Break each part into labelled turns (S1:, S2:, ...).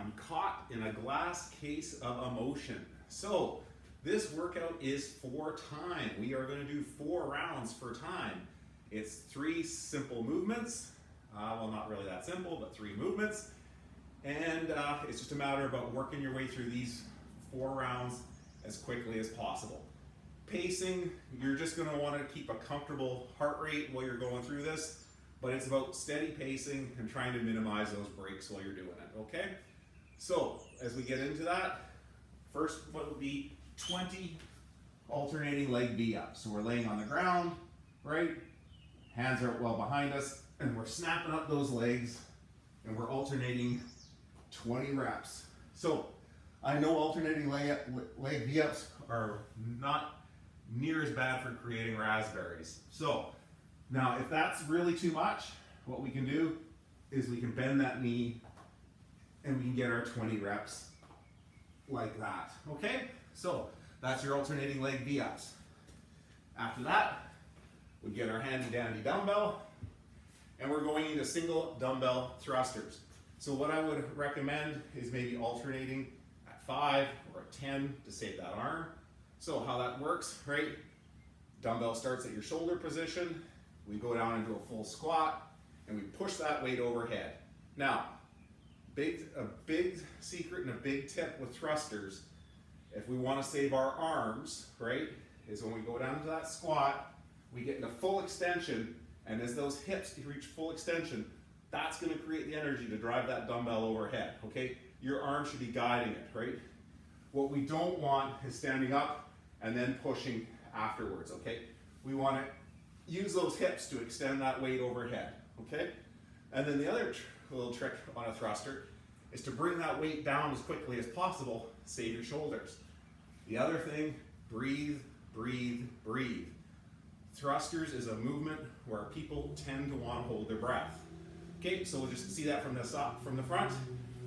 S1: I'm caught in a glass case of emotion. So this workout is for time. We are going to do 4 rounds for time. It's 3 simple movements. Well, not really that simple, but 3 movements. And it's just a matter of working your way through these 4 rounds as quickly as possible. Pacing, you're just going to want to keep a comfortable heart rate while you're going through this, but it's about steady pacing and trying to minimize those breaks while you're doing it, okay? So, as we get into that, first one would be 20 alternating leg V-ups. So we're laying on the ground, right? Hands are well behind us, and we're snapping up those legs, and we're alternating 20 reps. So, I know alternating leg V-ups are not near as bad for creating raspberries. So, now if that's really too much, what we can do is we can bend that knee and we can get our 20 reps like that, okay? So, that's your alternating leg V-ups. After that, we get our handy dandy dumbbell and we're going into single dumbbell thrusters. So what I would recommend is maybe alternating at 5 or at 10 to save that arm. So how that works, right? Dumbbell starts at your shoulder position. We go down into a full squat and we push that weight overhead. Now, a big secret and a big tip with thrusters, if we want to save our arms, right, is when we go down to that squat, we get into full extension, and as those hips reach full extension, that's going to create the energy to drive that dumbbell overhead, okay? Your arm should be guiding it, right? What we don't want is standing up and then pushing afterwards, okay? We want to use those hips to extend that weight overhead, okay? And then the other little trick on a thruster is to bring that weight down as quickly as possible, save your shoulders. The other thing, breathe, breathe, breathe. Thrusters is a movement where people tend to want to hold their breath. Okay, so we'll just see that from the front.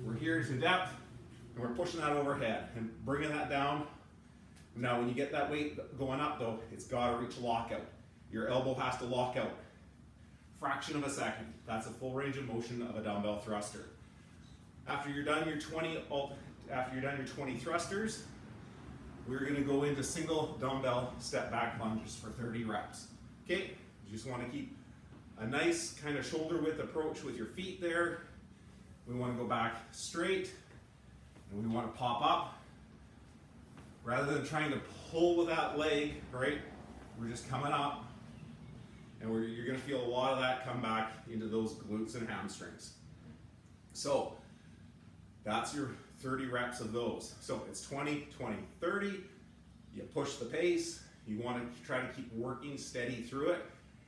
S1: We're here to depth, and we're pushing that overhead and bringing that down. Now, when you get that weight going up though, it's got to reach lockout. Your elbow has to lock out. Fraction of a second. That's a full range of motion of a dumbbell thruster. After you're done your 20 thrusters, we're going to go into single dumbbell step back lunges for 30 reps. Okay, you just want to keep a nice kind of shoulder width approach with your feet there. We want to go back straight, and we want to pop up. Rather than trying to pull with that leg, right, we're just coming up, and you're going to feel a lot of that come back into those glutes and hamstrings. So that's your 30 reps of those. So it's 20, 20, 30. You push the pace. You want to try to keep working steady through it.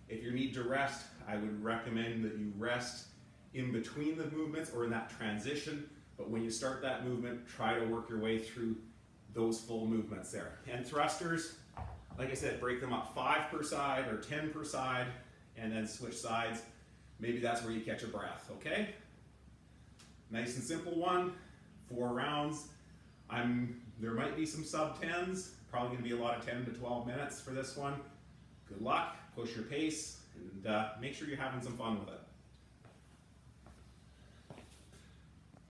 S1: If you need to rest, I would recommend that you rest in between the movements or in that transition. But when you start that movement, try to work your way through those full movements there. And thrusters, like I said, break them up 5 per side or 10 per side, and then switch sides. Maybe that's where you catch your breath, okay? Nice and simple one, 4 rounds. There might be some sub-10s, probably gonna be a lot of 10 to 12 minutes for this one. Good luck, push your pace, and make sure you're having some fun with it.